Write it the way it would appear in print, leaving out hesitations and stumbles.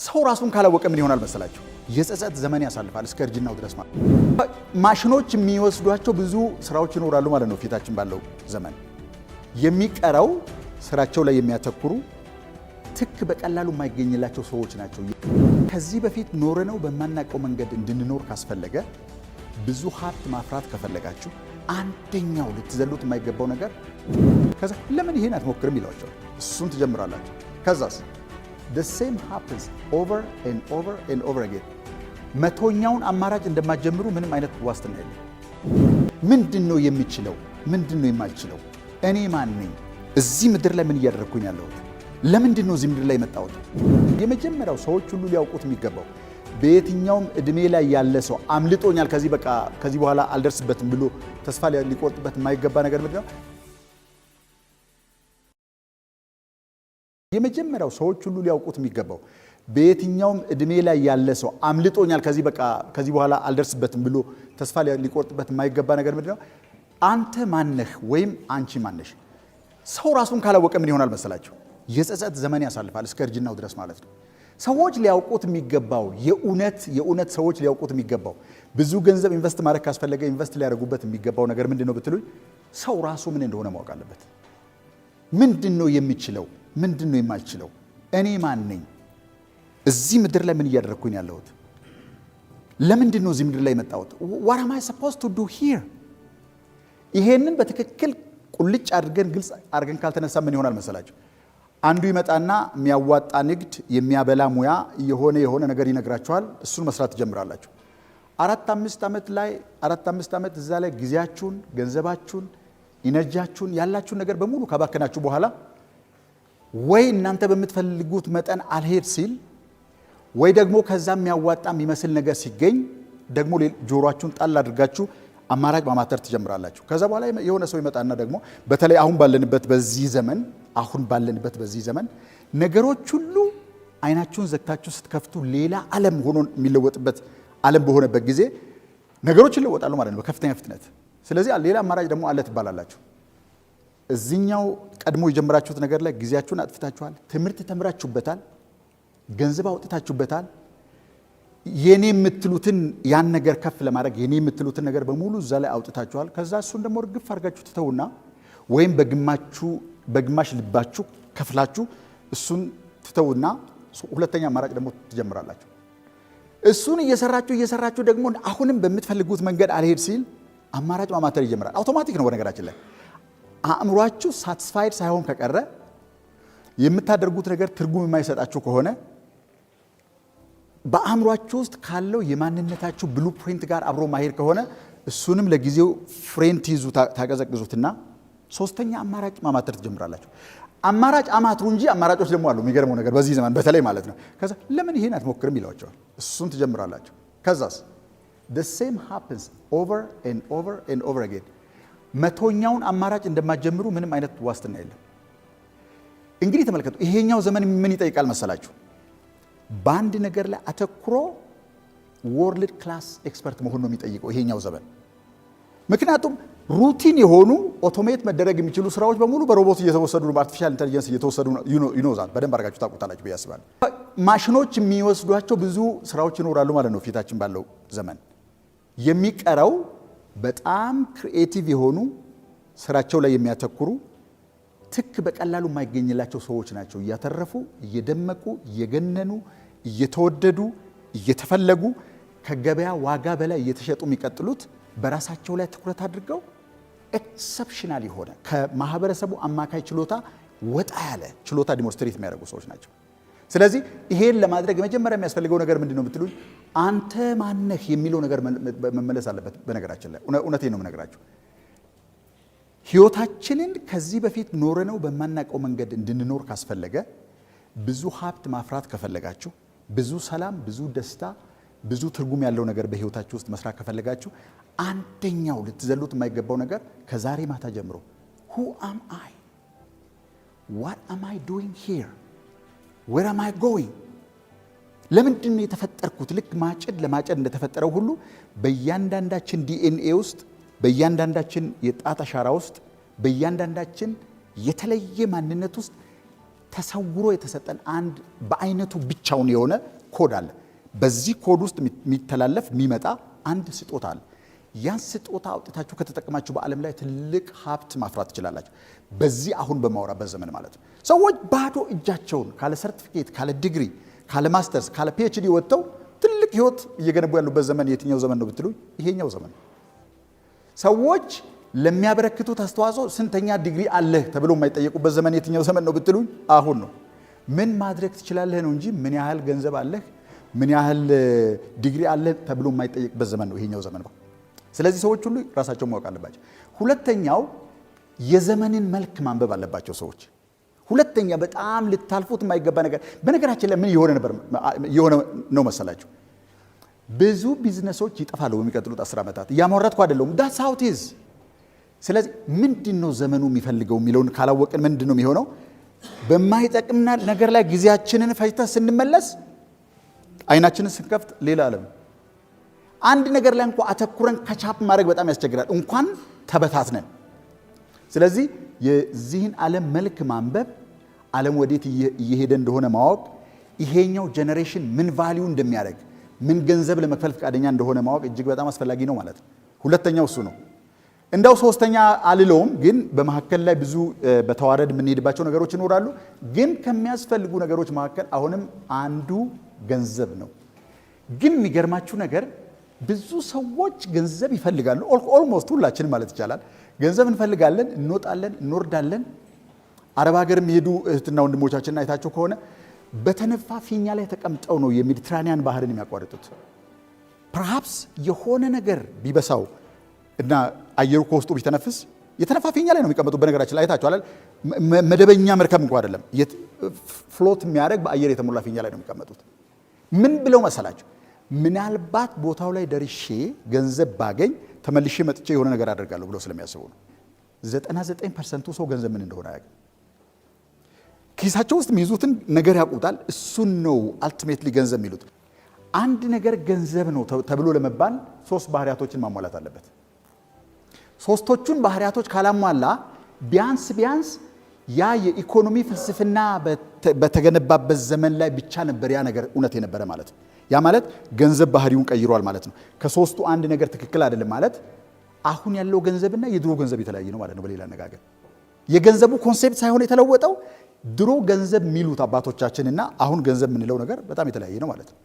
ሰው ራሱን ካላወቀ ምን ይሆናል መሰላችሁ? የጸጸት ዘመን ያሳልፋል እስከ እርጅናው ድረስ ማለት። ማሽኖች የሚወስዷቸው ብዙ ስራዎች ይኖራሉ ማለት ነው። ፊታችን ባለው ዘመን የሚቀረው ስራቸው ላይ የሚያተኩሩ ትክ በቀላሉ የማይገኝላቸው ሰዎች ናቸው። ከዚህ በፊት ኖረነው በማናውቀው መንገድ እንድንኖር ካስፈለገ፣ ብዙ ሀብት ማፍራት ከፈለጋችሁ አንደኛው ልትዘሉት የማይገባው ነገር ከዛ ለምን ይሄን አትሞክርም ይሏቸዋል። እሱን ትጀምራላችሁ። ከዛስ the same happens over and over and over again። መቶኛውን አማራጭ እንደማትጀምሩ ምንም አይነት ዋስትና የለም። ምንድነው የሚችለው? ምንድነው የማልችለው? እኔ ማን ነኝ? እዚህ ምድር ላይ ምን እያደረኩኝ ያለሁት? ለምንድነው እዚህ ምድር ላይ የመጣሁት? የመጀመሪያው ሰዎች ሁሉ ሊያውቁት የሚገባው በየትኛውም እድሜ ላይ ያለ ሰው አምልጦኛል፣ ከዚህ በኋላ አልደርስበትም ብሎ ተስፋ ሊቆርጥበት የማይገባ ነገር ምንድነው? የመጀመሪያው ሰዎች ሁሉ ሊያውቁት የሚገባው በየትኛውም እድሜ ላይ ያለ ሰው አምልጦኛል፣ ከዚህ በኋላ አልደርስበትም ብሎ ተስፋ ሊቆርጥበት የማይገባ ነገር ምንድነው? አንተ ማነህ ወይም አንቺ ማነሽ? ሰው ራሱን ካላወቀ ምን ይሆናል መሰላችሁ? የጸጸት ዘመን ያሳልፋል እስከ እርጅናው ድረስ ማለት ነው። ሰዎች ሊያውቁት የሚገባው የእውነት ሰዎች ሊያውቁት የሚገባው ብዙ ገንዘብ ኢንቨስት ማድረግ ካስፈለገ ኢንቨስት ሊያደርጉበት የሚገባው ነገር ምንድነው ብትሉኝ፣ ሰው ራሱ ምን እንደሆነ ማወቅ አለበት። ምንድነው የሚችለው? ምንድነው የማልችለው? እኔ ማን ነኝ? እዚህ ምድር ላይ ምን እያደረኩኝ ያለሁት? ለምንድነው እዚህ ምድር ላይ የመጣሁት? what am I supposed to do here? ይሄንን በትክክል ቁልጭ አድርገን ግልጽ አድርገን ካልተነሳ ምን ይሆናል መሰላችሁ? አንዱ ይመጣና የሚያዋጣ ንግድ የሚያበላ ሙያ የሆነ ነገር ይነግራችኋል። እሱን መስራት ትጀምራላችሁ። 4-5 ዓመት እዛ ላይ ጊዜያችሁን፣ ገንዘባችሁን፣ ኢነርጂያችሁን ያላችሁን ነገር በሙሉ ከባከናችሁ በኋላ ወይ እናንተ በምትፈልጉት መጠን አልሄድ ሲል ወይ ደግሞ ከዛ የሚያዋጣ የሚመስል ነገር ሲገኝ ደግሞ ጆሮአችሁን ጣል አድርጋችሁ አማራጭ ማማተር ትጀምራላችሁ። ከዛ በኋላ የሆነ ሰው ይመጣና ደግሞ በተለይ አሁን ባለንበት በዚህ ዘመን ነገሮች ሁሉ አይናችሁን ዘግታችሁ ስትከፍቱ ሌላ ዓለም ሆኖ የሚለወጥበት ዓለም በሆነበት ጊዜ ነገሮች ይለወጣሉ ማለት ነው በከፍተኛ ፍጥነት። ስለዚህ ሌላ አማራጭ ደግሞ አለ ትባላላችሁ። እዚህኛው ቀድሞ የጀመራችሁት ነገር ላይ ጊዜያችሁን አጥፍታችኋል። ትምህርት ተምራችሁበታል፣ ገንዘብ አውጥታችሁበታል። የኔ የምትሉትን ያን ነገር ከፍ ለማድረግ የኔ የምትሉትን ነገር በሙሉ እዛ ላይ አውጥታችኋል። ከዛ እሱን ደግሞ ርግፍ አድርጋችሁ ትተውና ወይም በግማሽ ልባችሁ ከፍላችሁ እሱን ትተውና ሁለተኛ አማራጭ ደግሞ ትጀምራላችሁ። እሱን እየሰራችሁ ደግሞ አሁንም በምትፈልጉት መንገድ አልሄድ ሲል አማራጭ ማማተር ይጀምራል። አውቶማቲክ ነው በነገራችን ላይ። አእምሯችሁ ሳቲስፋይድ ሳይሆን ከቀረ የምታደርጉት ነገር ትርጉም የማይሰጣችሁ ከሆነ በአእምሯችሁ ውስጥ ካለው የማንነታችሁ ብሉፕሪንት ጋር አብሮ ማሄድ ከሆነ እሱንም ለጊዜው ፍሬንት ይዙ ታቀዘቅዙትና ሶስተኛ አማራጭ ማማተር ትጀምራላችሁ። አማራጭ አማትሩ እንጂ አማራጮች ደግሞ አሉ። የሚገርመው ነገር በዚህ ዘመን በተለይ ማለት ነው። ከዛ ለምን ይሄን አትሞክርም ይሏቸዋል። እሱን ትጀምራላችሁ። ከዛስ the same happens over and over and over again። መቶኛውን አማራጭ እንደማትጀምሩ ምንም አይነት ዋስትና የለም። እንግዲህ ተመልከቱ፣ ይሄኛው ዘመን ምን ይጠይቃል መሰላችሁ? በአንድ ነገር ላይ አተኩሮ ወርልድ ክላስ ኤክስፐርት መሆን ነው የሚጠይቀው ይሄኛው ዘመን። ምክንያቱም ሩቲን የሆኑ ኦቶሜት መደረግ የሚችሉ ስራዎች በሙሉ በሮቦት እየተወሰዱ ነው፣ በአርቲፊሻል ኢንተለጀንስ እየተወሰዱ ነው። ይኖዛል በደንብ አድርጋችሁ ታውቁታላችሁ ብዬ አስባለሁ። ማሽኖች የሚወስዷቸው ብዙ ስራዎች ይኖራሉ ማለት ነው ፊታችን ባለው ዘመን። የሚቀረው በጣም ክሪኤቲቭ የሆኑ ስራቸው ላይ የሚያተኩሩ ትክ በቀላሉ የማይገኝላቸው ሰዎች ናቸው እያተረፉ እየደመቁ እየገነኑ እየተወደዱ እየተፈለጉ ከገበያ ዋጋ በላይ እየተሸጡ የሚቀጥሉት በራሳቸው ላይ ትኩረት አድርገው ኤክሰፕሽናል የሆነ ከማህበረሰቡ አማካይ ችሎታ ወጣ ያለ ችሎታ ዲሞንስትሬት የሚያደርጉ ሰዎች ናቸው። ስለዚህ ይሄን ለማድረግ የመጀመሪያ የሚያስፈልገው ነገር ምንድነው ብትሉኝ፣ አንተ ማነህ የሚለው ነገር መመለስ አለበት። በነገራችን ላይ እውነቴን ነው የምነግራችሁ። ህይወታችንን ከዚህ በፊት ኖረነው በማናውቀው መንገድ እንድንኖር ካስፈለገ፣ ብዙ ሀብት ማፍራት ከፈለጋችሁ፣ ብዙ ሰላም፣ ብዙ ደስታ፣ ብዙ ትርጉም ያለው ነገር በህይወታችሁ ውስጥ መስራት ከፈለጋችሁ አንደኛው ልትዘሉት የማይገባው ነገር ከዛሬ ማታ ጀምሮ who am I? what am I doing here? where am I going? ለምንድን ነው የተፈጠርኩት? ልክ ማጨድ ለማጨድ እንደተፈጠረው ሁሉ በእያንዳንዳችን ዲኤንኤ ውስጥ በእያንዳንዳችን የጣት አሻራ ውስጥ በእያንዳንዳችን የተለየ ማንነት ውስጥ ተሰውሮ የተሰጠን አንድ በአይነቱ ብቻውን የሆነ ኮድ አለ። በዚህ ኮድ ውስጥ የሚተላለፍ የሚመጣ አንድ ስጦታ አለ። ያን ስጦታ አውጥታችሁ ከተጠቀማችሁ በዓለም ላይ ትልቅ ሀብት ማፍራት ትችላላችሁ። በዚህ አሁን በማውራበት ዘመን ማለት ነው። ሰዎች ባዶ እጃቸውን ካለ ሰርቲፊኬት፣ ካለ ዲግሪ፣ ካለ ማስተርስ፣ ካለ ፒኤችዲ ወጥተው ትልቅ ህይወት እየገነቡ ያሉበት ዘመን የትኛው ዘመን ነው ብትሉኝ ይሄኛው ዘመን። ሰዎች ለሚያበረክቱት አስተዋጽኦ ስንተኛ ዲግሪ አለህ ተብሎ የማይጠየቁበት ዘመን የትኛው ዘመን ነው ብትሉኝ አሁን ነው። ምን ማድረግ ትችላለህ ነው እንጂ ምን ያህል ገንዘብ አለህ፣ ምን ያህል ዲግሪ አለህ ተብሎ የማይጠየቅበት ዘመን ነው ይሄኛው ዘመን ነው። ስለዚህ ሰዎች ሁሉ ራሳቸውን ማወቅ አለባቸው። ሁለተኛው የዘመንን መልክ ማንበብ አለባቸው ሰዎች። ሁለተኛ በጣም ልታልፉት የማይገባ ነገር፣ በነገራችን ላይ ምን የሆነ ነው መሰላችሁ? ብዙ ቢዝነሶች ይጠፋሉ በሚቀጥሉት 10 ዓመታት። እያመረጥኩ አይደለሁም፣ ዳትስ ሃው ኢት ኢዝ። ስለዚህ ምንድነው ዘመኑ የሚፈልገው የሚለውን ካላወቅን ምንድነው የሚሆነው? በማይጠቅም ነገር ላይ ጊዜያችንን ፈጅተን ስንመለስ አይናችንን ስንከፍት ሌላ ዓለም። አንድ ነገር ላይ እንኳን አተኩረን ከቻፕ ማድረግ በጣም ያስቸግራል፣ እንኳን ተበታትነን። ስለዚህ የዚህን ዓለም መልክ ማንበብ፣ ዓለም ወዴት እየሄደ እንደሆነ ማወቅ፣ ይሄኛው ጄኔሬሽን ምን ቫልዩ እንደሚያደርግ፣ ምን ገንዘብ ለመክፈል ፈቃደኛ እንደሆነ ማወቅ እጅግ በጣም አስፈላጊ ነው ማለት ነው። ሁለተኛው እሱ ነው። እንዳው ሶስተኛ አልለውም፣ ግን በመካከል ላይ ብዙ በተዋረድ የምንሄድባቸው ነገሮች ይኖራሉ። ግን ከሚያስፈልጉ ነገሮች መካከል አሁንም አንዱ ገንዘብ ነው። ግን የሚገርማችሁ ነገር ብዙ ሰዎች ገንዘብ ይፈልጋሉ። ኦልሞስት ሁላችን ማለት ይቻላል ገንዘብ እንፈልጋለን፣ እንወጣለን፣ እንወርዳለን። አረብ ሀገር የሚሄዱ እህትና ወንድሞቻችንን አይታቸው ከሆነ በተነፋ ፊኛ ላይ ተቀምጠው ነው የሜዲትራኒያን ባህርን የሚያቋርጡት። ፐርሃፕስ የሆነ ነገር ቢበሳው እና አየሩ ከውስጡ ቢተነፍስ የተነፋ ፊኛ ላይ ነው የሚቀመጡት። በነገራችን ላይ አይታችኋል። መደበኛ መርከብ እንኳን አይደለም፣ ፍሎት የሚያደርግ በአየር የተሞላ ፊኛ ላይ ነው የሚቀመጡት። ምን ብለው መሰላቸው? ምናልባት ቦታው ላይ ደርሼ ገንዘብ ባገኝ ተመልሼ መጥቼ የሆነ ነገር አደርጋለሁ ብለው ስለሚያስቡ ነው። 99% ሰው ገንዘብ ምን እንደሆነ አያውቅም። ኪሳቸው ውስጥ የሚይዙትን ነገር ያውቁታል። እሱን ነው አልቲሜትሊ ገንዘብ የሚሉት። አንድ ነገር ገንዘብ ነው ተብሎ ለመባል 3 ባህሪያቶችን ማሟላት አለበት። ሶስቶቹን ባህሪያቶች ካላሟላ ቢያንስ ያ የኢኮኖሚ ፍልስፍና በተገነባበት ዘመን ላይ ብቻ ነበር ያ ነገር እውነት የነበረ ማለት ነው። ያ ማለት ገንዘብ ባህሪውን ቀይሯል ማለት ነው። ከሶስቱ አንድ ነገር ትክክል አይደለም ማለት አሁን ያለው ገንዘብና የድሮ ገንዘብ የተለያየ ነው ማለት ነው። በሌላ አነጋገር የገንዘቡ ኮንሴፕት ሳይሆን የተለወጠው ድሮ ገንዘብ የሚሉት አባቶቻችንና አሁን ገንዘብ የምንለው ነገር በጣም የተለያየ ነው ማለት ነው።